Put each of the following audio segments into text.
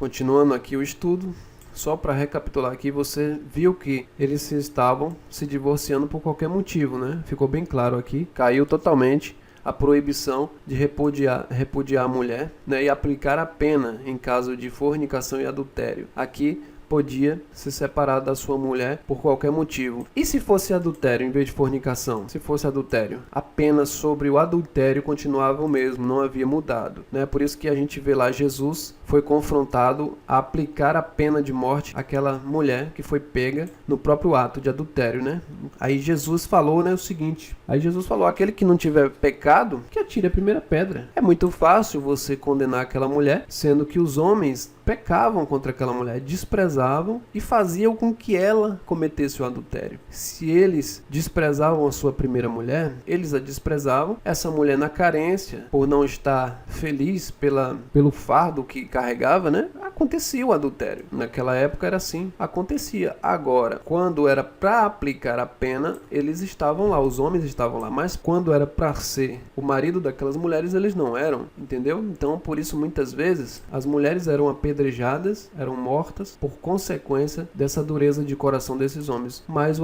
Continuando aqui o estudo, só para recapitular aqui, você viu que eles estavam se divorciando por qualquer motivo, né? Ficou bem claro aqui, caiu totalmente a proibição de repudiar a mulher, né? E aplicar a pena em caso de fornicação e adultério. Aqui podia se separar da sua mulher por qualquer motivo. E se fosse adultério em vez de fornicação? Se fosse adultério, a pena sobre o adultério continuava o mesmo, não havia mudado, né? Por isso que a gente vê lá Jesus foi confrontado a aplicar a pena de morte àquela mulher que foi pega no próprio ato de adultério, né? Aí Jesus falou, né, o seguinte, aquele que não tiver pecado, que atire a primeira pedra. É muito fácil você condenar aquela mulher, sendo que os homens pecavam contra aquela mulher, desprezavam e faziam com que ela cometesse o adultério. Se eles desprezavam a sua primeira mulher, eles a desprezavam. Essa mulher, na carência, por não estar feliz pelo fardo que carregava, né? Acontecia o adultério. Naquela época era assim, acontecia. Agora, quando era para aplicar a pena, eles estavam lá, os homens estavam lá. Mas quando era para ser o marido daquelas mulheres, eles não eram, entendeu? Então, por isso, muitas vezes, as mulheres eram apedrejadas, eram mortas por consequência dessa dureza de coração desses homens. Mas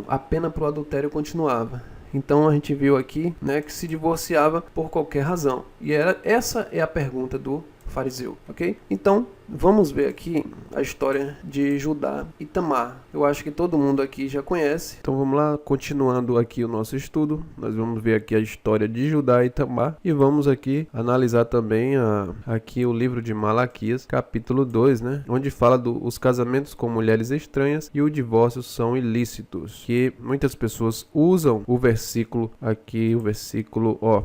a pena para o adultério continuava. Então a gente viu aqui, né, que se divorciava por qualquer razão. E essa é a pergunta do fariseu, ok? Então, vamos ver aqui a história de Judá e Tamar. Eu acho que todo mundo aqui já conhece. Então vamos lá, continuando aqui o nosso estudo. Nós vamos ver aqui a história de Judá e Tamar. E vamos aqui analisar também aqui o livro de Malaquias, capítulo 2, né? Onde fala dos casamentos com mulheres estranhas e o divórcio são ilícitos. Que muitas pessoas usam o versículo aqui,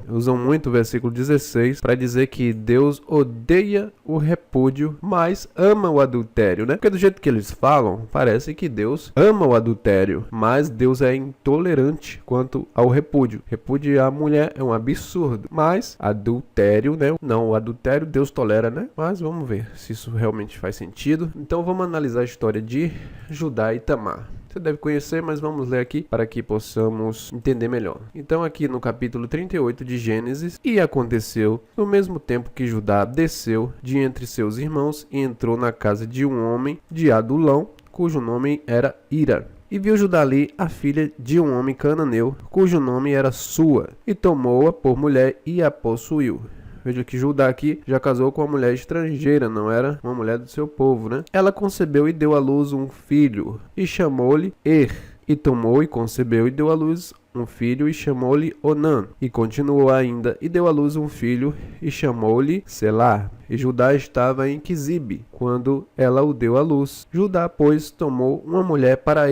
usam muito o versículo 16 para dizer que Deus odeia o repúdio, mas ama o adultério, né? Porque do jeito que eles falam, parece que Deus ama o adultério, mas Deus é intolerante quanto ao repúdio. Repudiar a mulher é um absurdo, mas adultério, né? Não, o adultério Deus tolera, né? Mas vamos ver se isso realmente faz sentido. Então vamos analisar a história de Judá e Tamar. Você deve conhecer, mas vamos ler aqui para que possamos entender melhor. Então aqui no capítulo 38 de Gênesis, e aconteceu no mesmo tempo que Judá desceu de entre seus irmãos e entrou na casa de um homem de Adulão, cujo nome era Ira. E viu Judá ali a filha de um homem cananeu, cujo nome era Sua, e tomou-a por mulher e a possuiu. Veja que Judá aqui já casou com uma mulher estrangeira, não era uma mulher do seu povo, né? Ela concebeu e deu à luz um filho, e chamou-lhe E tomou e concebeu e deu à luz um filho e chamou-lhe Onã. E continuou ainda e deu à luz um filho e chamou-lhe Selá. E Judá estava em Quizibe, quando ela o deu à luz. Judá, pois, tomou uma mulher para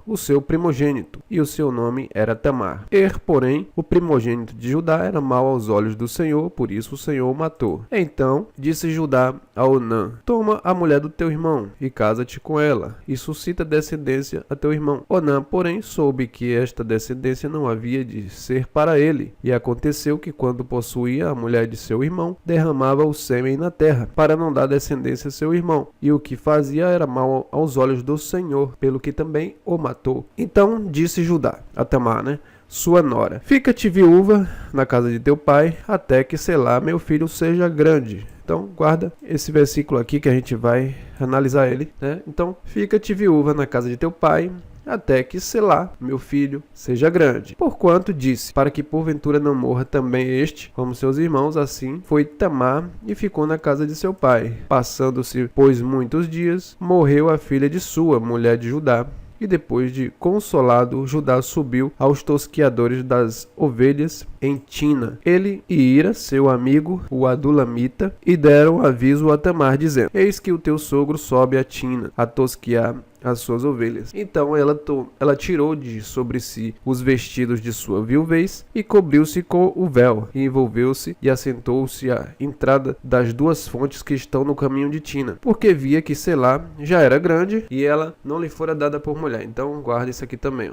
o seu primogênito, e o seu nome era Tamar. Porém, o primogênito de Judá era mau aos olhos do Senhor, por isso o Senhor o matou. Então disse Judá a Onã: toma a mulher do teu irmão, e casa-te com ela, e suscita descendência a teu irmão. Onã, porém, soube que esta descendência não havia de ser para ele, e aconteceu que quando possuía a mulher de seu irmão, derramava o sêmen na terra, para não dar descendência a seu irmão, e o que fazia era mal aos olhos do Senhor, pelo que também o matou. Então disse Judá a Tamar, sua nora: fica-te viúva na casa de teu pai, até que Selá, meu filho, seja grande. Então guarda esse versículo aqui que a gente vai analisar ele, né? Então, fica-te viúva na casa de teu pai, até que Selá, meu filho, seja grande. Porquanto disse, para que porventura não morra também este, como seus irmãos, assim foi Tamar e ficou na casa de seu pai. Passando-se, pois, muitos dias, morreu a filha de Sua, mulher de Judá. E depois de consolado, Judá subiu aos tosquiadores das ovelhas em Tina. Ele e Ira, seu amigo, o Adulamita, e deram aviso a Tamar, dizendo: eis que o teu sogro sobe a Tina, a tosquiar as suas ovelhas. Então ela tirou de sobre si os vestidos de sua viuvez e cobriu-se com o véu, e envolveu-se e assentou-se à entrada das duas fontes que estão no caminho de Tina, porque via que Selá já era grande e ela não lhe fora dada por mulher. Então guarda isso aqui também,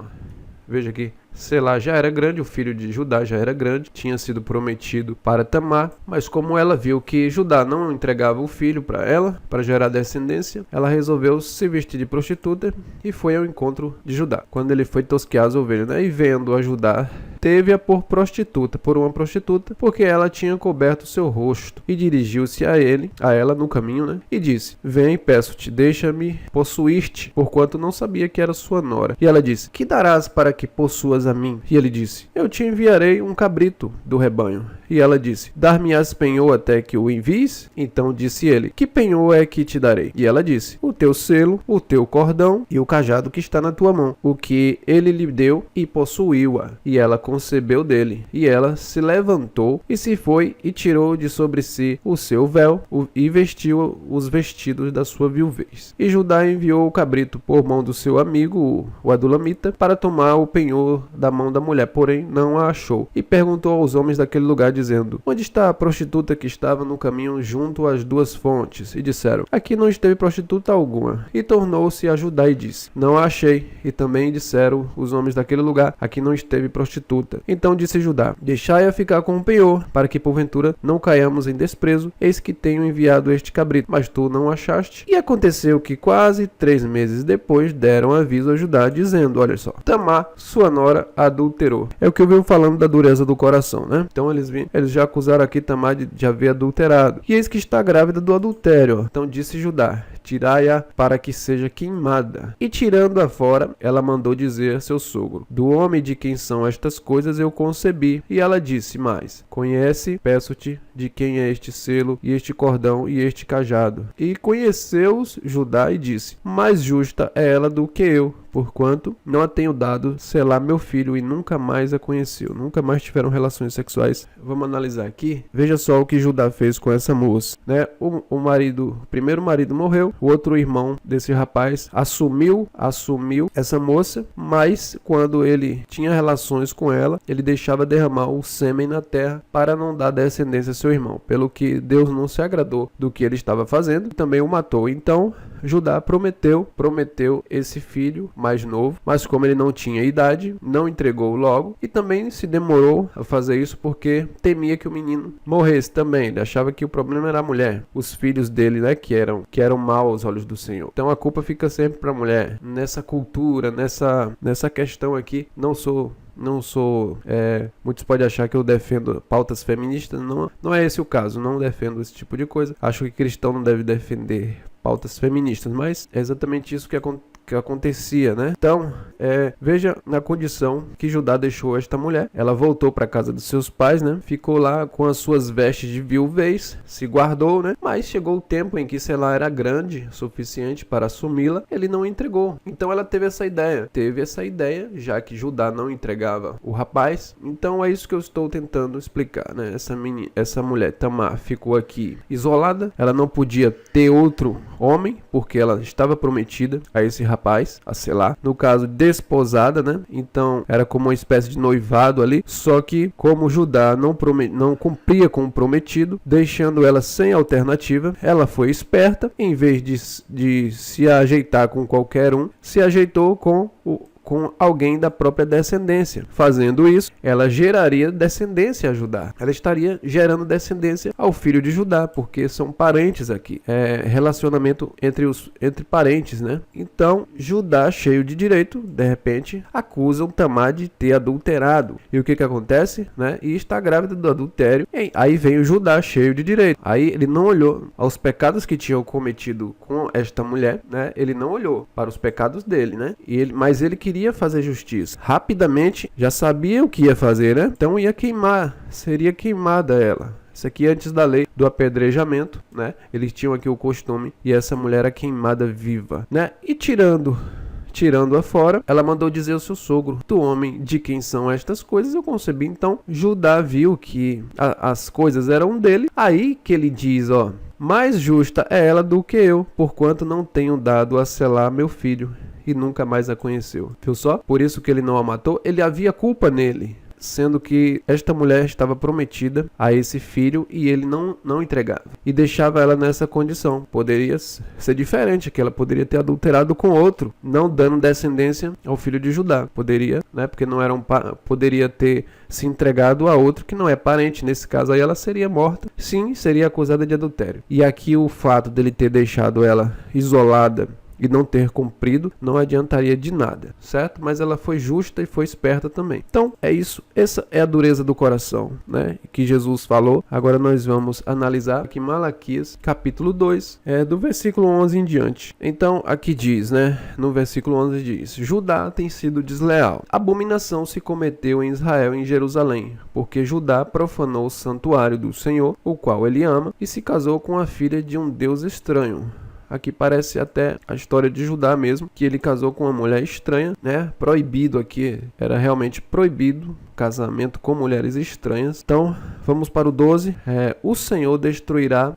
Veja aqui, Selá já era grande, o filho de Judá já era grande, tinha sido prometido para Tamar, mas como ela viu que Judá não entregava o filho para ela, para gerar descendência, ela resolveu se vestir de prostituta e foi ao encontro de Judá, quando ele foi tosquear as ovelhas, E vendo a Judá teve-a por prostituta, por uma prostituta, porque ela tinha coberto seu rosto, e dirigiu-se a ela no caminho, né? E disse: vem, peço-te, deixa-me possuir-te, porquanto não sabia que era sua nora. E ela disse: que darás para que possuas a mim? E ele disse: eu te enviarei um cabrito do rebanho. E ela disse: dar-me-ás penhor até que o envies? Então disse ele: que penhor é que te darei? E ela disse: o teu selo, o teu cordão e o cajado que está na tua mão. O que ele lhe deu, e possuiu-a. E ela concebeu dele. E ela se levantou e se foi e tirou de sobre si o seu véu e vestiu os vestidos da sua viuvez. E Judá enviou o cabrito por mão do seu amigo, o adulamita, para tomar o penhor da mão da mulher, porém não a achou. E perguntou aos homens daquele lugar, dizendo: onde está a prostituta que estava no caminho junto às duas fontes? E disseram: aqui não esteve prostituta alguma. E tornou-se a Judá e disse: não a achei. E também disseram os homens daquele lugar: aqui não esteve prostituta. Então disse Judá: deixai-a ficar com o penhor, para que porventura não caiamos em desprezo. Eis que tenho enviado este cabrito, mas tu não o achaste. E aconteceu que quase 3 meses depois deram aviso a Judá, dizendo: olha só, Tamar, sua nora, adulterou. É o que eu venho falando da dureza do coração, né? Então eles já acusaram aqui Tamar de haver adulterado. E eis que está grávida do adultério. Então disse Judá: tirai-a para que seja queimada. E tirando-a fora, ela mandou dizer a seu sogro: do homem de quem são estas coisas eu concebi. E ela disse mais: conhece, peço-te, de quem é este selo e este cordão e este cajado. E conheceu-os Judá e disse: mais justa é ela do que eu, porquanto não a tenho dado selar meu filho, e nunca mais a conheceu. Nunca mais tiveram relações sexuais. Vamos analisar aqui. Veja só o que Judá fez com essa moça, né? O primeiro marido morreu, o outro irmão desse rapaz assumiu essa moça, mas quando ele tinha relações com ela, ele deixava derramar o sêmen na terra para não dar descendência a seu irmão, pelo que Deus não se agradou do que ele estava fazendo e também o matou. Então Judá prometeu esse filho mais novo, mas como ele não tinha idade, não entregou logo, e também se demorou a fazer isso porque temia que o menino morresse também. Ele achava que o problema era a mulher, os filhos dele, né, que eram maus aos olhos do Senhor. Então a culpa fica sempre para a mulher. Nessa cultura, nessa questão aqui, não sou, muitos podem achar que eu defendo pautas feministas, não é esse o caso, não defendo esse tipo de coisa. Acho que cristão não deve defender pautas feministas, mas é exatamente isso que acontecia, né? Então, veja na condição que Judá deixou esta mulher. Ela voltou para a casa dos seus pais, né? Ficou lá com as suas vestes de viuvez, se guardou, né? Mas chegou o tempo em que, se ela era grande o suficiente para assumi-la, ele não entregou. Então ela teve essa ideia, já que Judá não entregava o rapaz. Então é isso que eu estou tentando explicar, né? Essa mulher, Tamar, ficou aqui isolada. Ela não podia ter outro homem, porque ela estava prometida a esse rapaz, a selar. No caso, desposada, né? Então era como uma espécie de noivado ali. Só que como Judá não cumpria com o prometido, deixando ela sem alternativa, ela foi esperta. Em vez de se ajeitar com qualquer um, se ajeitou com alguém da própria descendência. Fazendo isso, ela geraria descendência a Judá. Ela estaria gerando descendência ao filho de Judá, porque são parentes aqui. É relacionamento entre parentes, né? Então, Judá, cheio de direito, de repente, acusam Tamar de ter adulterado. E o que acontece, né? E está grávida do adultério. E aí vem o Judá, cheio de direito. Aí ele não olhou aos pecados que tinham cometido com esta mulher, né? Ele não olhou para os pecados dele, né? Mas ele queria fazer justiça. Rapidamente, já sabia o que ia fazer, né? Então ia queimar, seria queimada ela. Isso aqui antes da lei do apedrejamento, né? Eles tinham aqui o costume, e essa mulher era queimada viva, né? E tirando-a fora, ela mandou dizer ao seu sogro: do homem de quem são estas coisas eu concebi. Então Judá viu que as coisas eram dele. Aí que ele diz, ó: mais justa é ela do que eu, porquanto não tenho dado a selar meu filho, e nunca mais a conheceu. Viu só? Por isso que ele não a matou. Ele havia culpa nele, sendo que esta mulher estava prometida a esse filho e ele não entregava. E deixava ela nessa condição. Poderia ser diferente, que ela poderia ter adulterado com outro, não dando descendência ao filho de Judá. Poderia, né? Porque não era poderia ter se entregado a outro que não é parente. Nesse caso aí ela seria morta. Sim, seria acusada de adultério. E aqui o fato dele ter deixado ela isolada e não ter cumprido não adiantaria de nada, certo? Mas ela foi justa e foi esperta também. Então é isso, essa é a dureza do coração, né, que Jesus falou. Agora nós vamos analisar aqui Malaquias capítulo 2, do versículo 11 em diante. Então aqui diz, né, no versículo 11 diz: Judá tem sido desleal, abominação se cometeu em Israel e em Jerusalém, porque Judá profanou o santuário do Senhor, o qual ele ama, e se casou com a filha de um deus estranho. Aqui parece até a história de Judá mesmo, que ele casou com uma mulher estranha, né? Proibido aqui, era realmente proibido casamento com mulheres estranhas. Então, vamos para o 12. O Senhor destruirá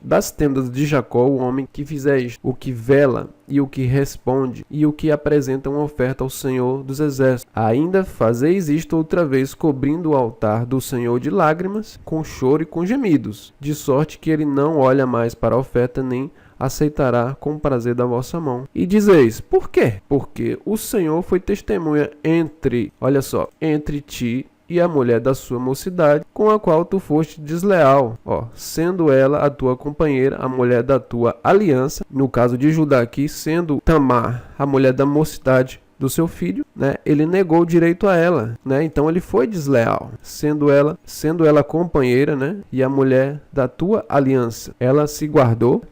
das tendas de Jacó o homem que fizer isto, o que vela e o que responde e o que apresenta uma oferta ao Senhor dos Exércitos. Ainda fazeis isto outra vez, cobrindo o altar do Senhor de lágrimas, com choro e com gemidos, de sorte que ele não olha mais para a oferta, nem aceitará com prazer da vossa mão. E dizeis, por quê? Porque o Senhor foi testemunha entre ti e a mulher da sua mocidade, com a qual tu foste desleal, sendo ela a tua companheira, a mulher da tua aliança, no caso de Judá aqui, sendo Tamar a mulher da mocidade do seu filho, né? Ele negou o direito a ela, né? Então ele foi desleal, sendo ela companheira, né? E a mulher da tua aliança. Ela se guardou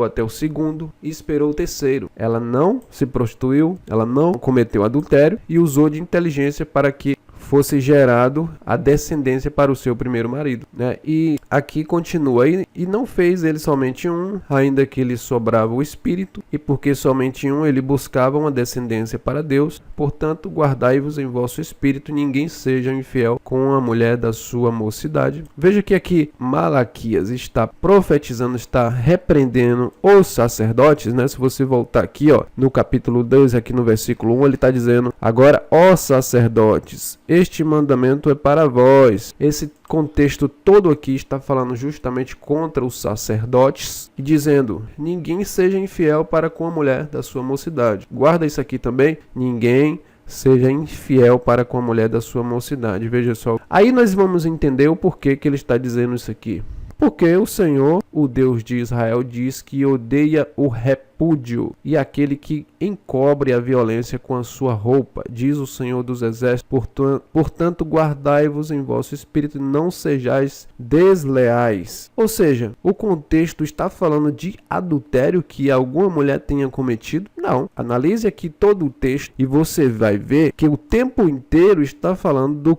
até o segundo e esperou o terceiro. Ela não se prostituiu, ela não cometeu adultério e usou de inteligência para que fosse gerado a descendência para o seu primeiro marido, né? E aqui continua, e não fez ele somente um, ainda que lhe sobrava o espírito, e porque somente um ele buscava uma descendência para Deus. Portanto, guardai-vos em vosso espírito, ninguém seja infiel com a mulher da sua mocidade. Veja que aqui Malaquias está profetizando, está repreendendo os sacerdotes, né? Se você voltar aqui, no capítulo 2, aqui no versículo 1, ele está dizendo: agora, ó sacerdotes, este mandamento é para vós. Esse contexto todo aqui está falando justamente contra os sacerdotes e dizendo: ninguém seja infiel para com a mulher da sua mocidade. Guarda isso aqui também: ninguém seja infiel para com a mulher da sua mocidade. Veja só. Aí nós vamos entender o porquê que ele está dizendo isso aqui. Porque o Senhor, o Deus de Israel, diz que odeia o repúdio e aquele que encobre a violência com a sua roupa, diz o Senhor dos Exércitos. Portanto, guardai-vos em vosso espírito e não sejais desleais. Ou seja, o contexto está falando de adultério que alguma mulher tenha cometido? Não. Analise aqui todo o texto e você vai ver que o tempo inteiro está falando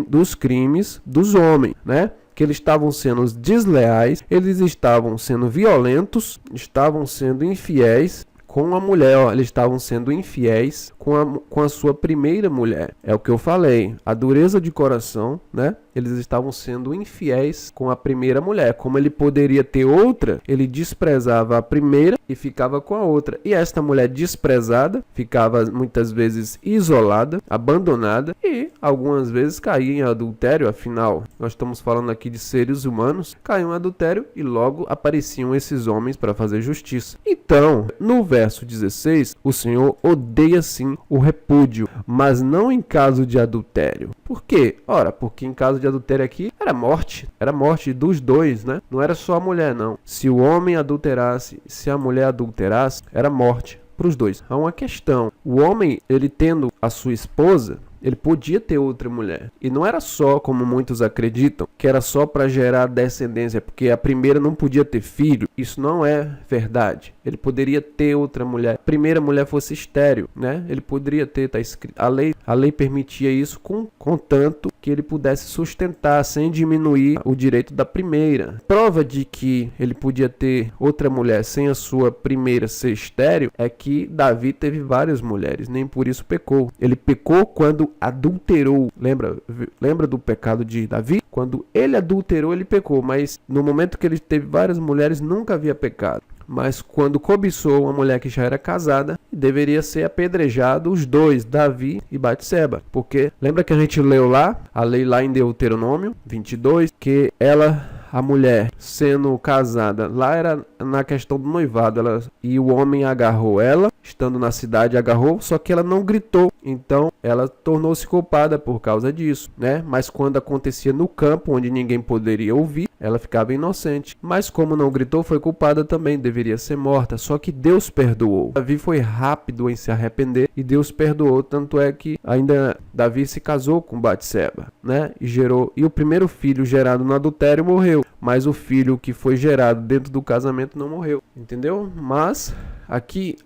dos crimes dos homens, né? Que eles estavam sendo desleais, eles estavam sendo violentos, estavam sendo infiéis com a mulher, eles estavam sendo infiéis com a sua primeira mulher. É o que eu falei, a dureza de coração, né? Eles estavam sendo infiéis com a primeira mulher. Como ele poderia ter outra, ele desprezava a primeira e ficava com a outra. E esta mulher desprezada ficava muitas vezes isolada, abandonada e algumas vezes caía em adultério. Afinal, nós estamos falando aqui de seres humanos. Caiu em adultério e logo apareciam esses homens para fazer justiça. Então, no verso 16, o Senhor odeia sim o repúdio, mas não em caso de adultério. Por quê? Ora, porque em caso de adultério aqui era morte dos dois, né? Não era só a mulher, não. Se o homem adulterasse, se a mulher adulterasse, era morte para os dois. Há uma questão: o homem, ele tendo a sua esposa, ele podia ter outra mulher. E não era só, como muitos acreditam, que era só para gerar descendência, porque a primeira não podia ter filho. Isso não é verdade. Ele poderia ter outra mulher. A primeira mulher fosse estéril, né? Ele poderia ter, tá escrito. A lei permitia isso contanto que ele pudesse sustentar sem diminuir o direito da primeira. Prova de que ele podia ter outra mulher sem a sua primeira ser estéril é que Davi teve várias mulheres, nem por isso pecou. Ele pecou quando adulterou. Lembra do pecado de Davi? Quando ele adulterou, ele pecou, mas no momento que ele teve várias mulheres, nunca havia pecado. Mas quando cobiçou uma mulher que já era casada, deveria ser apedrejado os dois, Davi e Batseba. Porque lembra que a gente leu lá, a lei lá em Deuteronômio 22, que a mulher sendo casada, lá era na questão do noivado, e o homem agarrou ela, estando na cidade agarrou, só que ela não gritou Então, ela tornou-se culpada por causa disso, né? Mas quando acontecia no campo, onde ninguém poderia ouvir, ela ficava inocente. Mas como não gritou, foi culpada também, deveria ser morta. Só que Deus perdoou. Davi foi rápido em se arrepender e Deus perdoou. Tanto é que ainda Davi se casou com Batseba, né? E o primeiro filho gerado no adultério morreu. Mas o filho que foi gerado dentro do casamento não morreu, entendeu? Mas aqui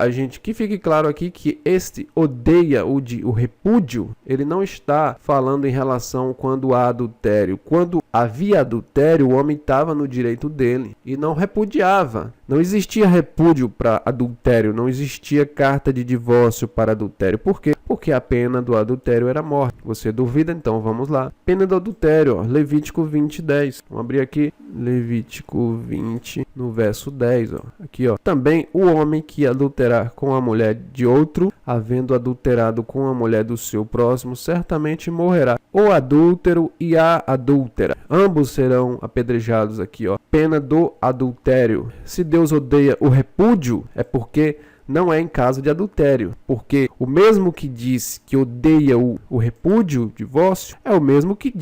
que fique claro aqui que este odeia o repúdio, ele não está falando em relação quando há adultério. Quando havia adultério, o homem estava no direito dele e não repudiava. Não existia repúdio para adultério, não existia carta de divórcio para adultério. Por quê? Porque a pena do adultério era morte. Você duvida? Então vamos lá. Pena do adultério, ó, Levítico 20:10. Vamos abrir aqui, Levítico 20, no verso 10. Ó. Aqui, ó. Também o homem que adulterar com a mulher de outro, havendo adulterado com a mulher do seu próximo, certamente morrerá. O adúltero e a adúltera, ambos serão apedrejados aqui, ó. Pena do adultério. Se Deus odeia o repúdio, é porque não é em caso de adultério, porque o mesmo que diz que odeia o repúdio, o divórcio, é o mesmo que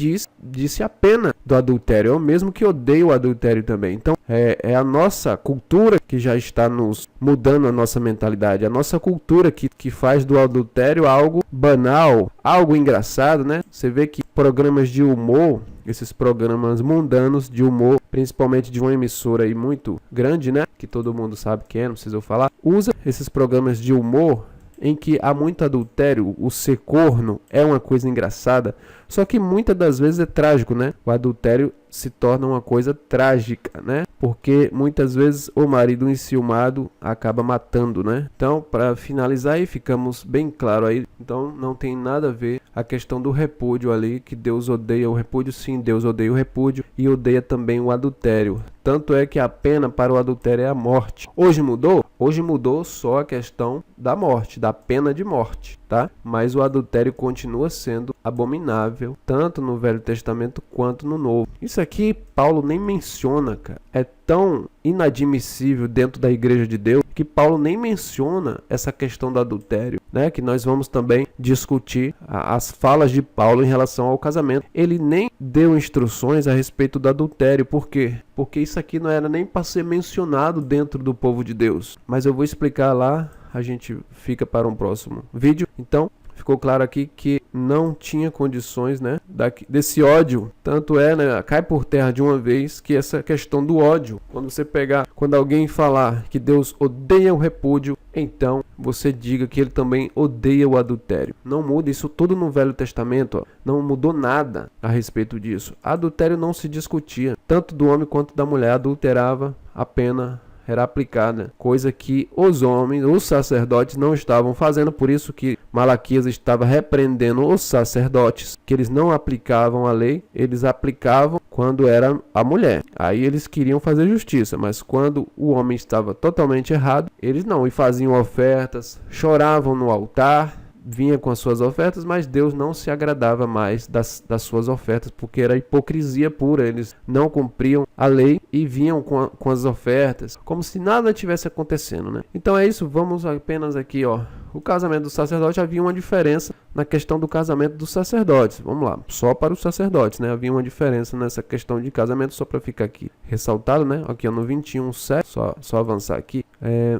disse a pena do adultério, é o mesmo que odeia o adultério também. Então, é a nossa cultura que já está nos mudando a nossa mentalidade, a nossa cultura que faz do adultério algo banal, algo engraçado, né? Você vê que programas de humor, esses programas mundanos de humor, principalmente de uma emissora aí muito grande, né? Que todo mundo sabe quem é, não precisa eu falar. Usa esses programas de humor em que há muito adultério, o ser corno é uma coisa engraçada, só que muitas das vezes é trágico, né? O adultério se torna uma coisa trágica, né? Porque muitas vezes o marido enciumado acaba matando, né? Então, para finalizar aí, ficamos bem claro aí. Então, não tem nada a ver a questão do repúdio ali, que Deus odeia o repúdio. Sim, Deus odeia o repúdio e odeia também o adultério. Tanto é que a pena para o adultério é a morte. Hoje mudou? Hoje mudou só a questão da morte, da pena de morte, tá? Mas o adultério continua sendo abominável, tanto no Velho Testamento quanto no Novo. Isso aqui Paulo nem menciona, cara. É tão inadmissível dentro da igreja de Deus que Paulo nem menciona essa questão do adultério, né? Que nós vamos também discutir as falas de Paulo em relação ao casamento. Ele nem deu instruções a respeito do adultério. Por quê? Porque isso aqui não era nem para ser mencionado dentro do povo de Deus. Mas eu vou explicar lá, a gente fica para um próximo vídeo. Então, ficou claro aqui que não tinha condições, né, desse ódio. Tanto é, né, cai por terra de uma vez que essa questão do ódio, quando alguém falar que Deus odeia o repúdio, então você diga que ele também odeia o adultério. Não muda isso tudo no Velho Testamento, ó. Não mudou nada a respeito disso. Adultério não se discutia, tanto do homem quanto da mulher adulterava, a pena era aplicada, coisa que os homens, os sacerdotes não estavam fazendo. Por isso que Malaquias estava repreendendo os sacerdotes, que eles não aplicavam a lei, eles aplicavam quando era a mulher. Aí eles queriam fazer justiça, mas quando o homem estava totalmente errado, eles não, e faziam ofertas, choravam no altar, vinha com as suas ofertas, mas Deus não se agradava mais das suas ofertas, porque era hipocrisia pura. Eles não cumpriam a lei e vinham com as ofertas, como se nada tivesse acontecendo, né? Então é isso, vamos apenas aqui, ó. O casamento do sacerdote, havia uma diferença na questão do casamento dos sacerdotes. Vamos lá, só para os sacerdotes, né? Havia uma diferença nessa questão de casamento, só para ficar aqui ressaltado, né? Aqui ó, no 21:7, só avançar aqui.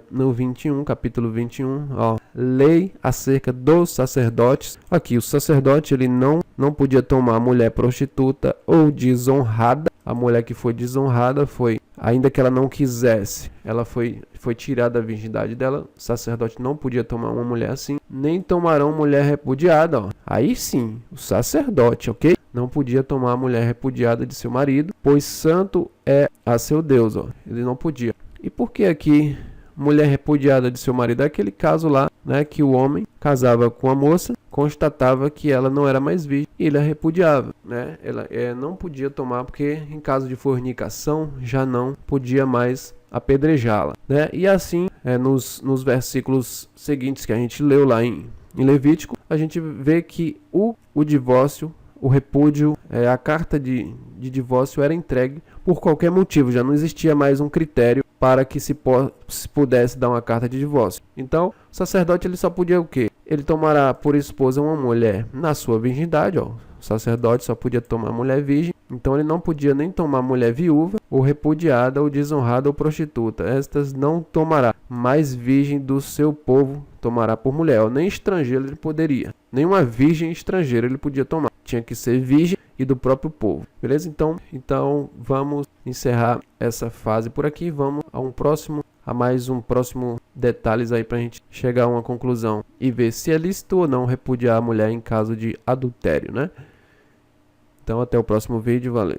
No 21, capítulo 21, ó, lei acerca dos sacerdotes. Aqui, o sacerdote, ele não podia tomar a mulher prostituta ou desonrada. A mulher que foi desonrada foi, ainda que ela não quisesse, ela foi tirada a virgindade dela. O sacerdote não podia tomar uma mulher assim, nem tomarão mulher repudiada, ó. Aí sim, o sacerdote, ok? Não podia tomar a mulher repudiada de seu marido, pois santo é a seu Deus, ó. Ele não podia. E por que aqui mulher repudiada de seu marido? É aquele caso lá, né, que o homem casava com a moça, constatava que ela não era mais virgem e ele a repudiava, né? Ela não podia tomar, porque em caso de fornicação já não podia mais apedrejá-la, né? E assim, nos versículos seguintes que a gente leu lá em Levítico, a gente vê que o divórcio, o repúdio, a carta de divórcio era entregue por qualquer motivo, já não existia mais um critério para que se pudesse dar uma carta de divórcio. Então, o sacerdote ele só podia o quê? ele tomará por esposa uma mulher na sua virgindade, ó. O sacerdote só podia tomar mulher virgem, então ele não podia nem tomar mulher viúva, ou repudiada, ou desonrada, ou prostituta. Estas não tomará, mas virgem do seu povo tomará por mulher. Ó. Nem estrangeiro ele poderia, nem uma virgem estrangeira ele podia tomar. Tinha que ser virgem e do próprio povo. Beleza? Então vamos encerrar essa fase por aqui. Vamos a mais um próximo detalhes aí pra gente chegar a uma conclusão e ver se é lícito ou não repudiar a mulher em caso de adultério, né? Então até o próximo vídeo, valeu!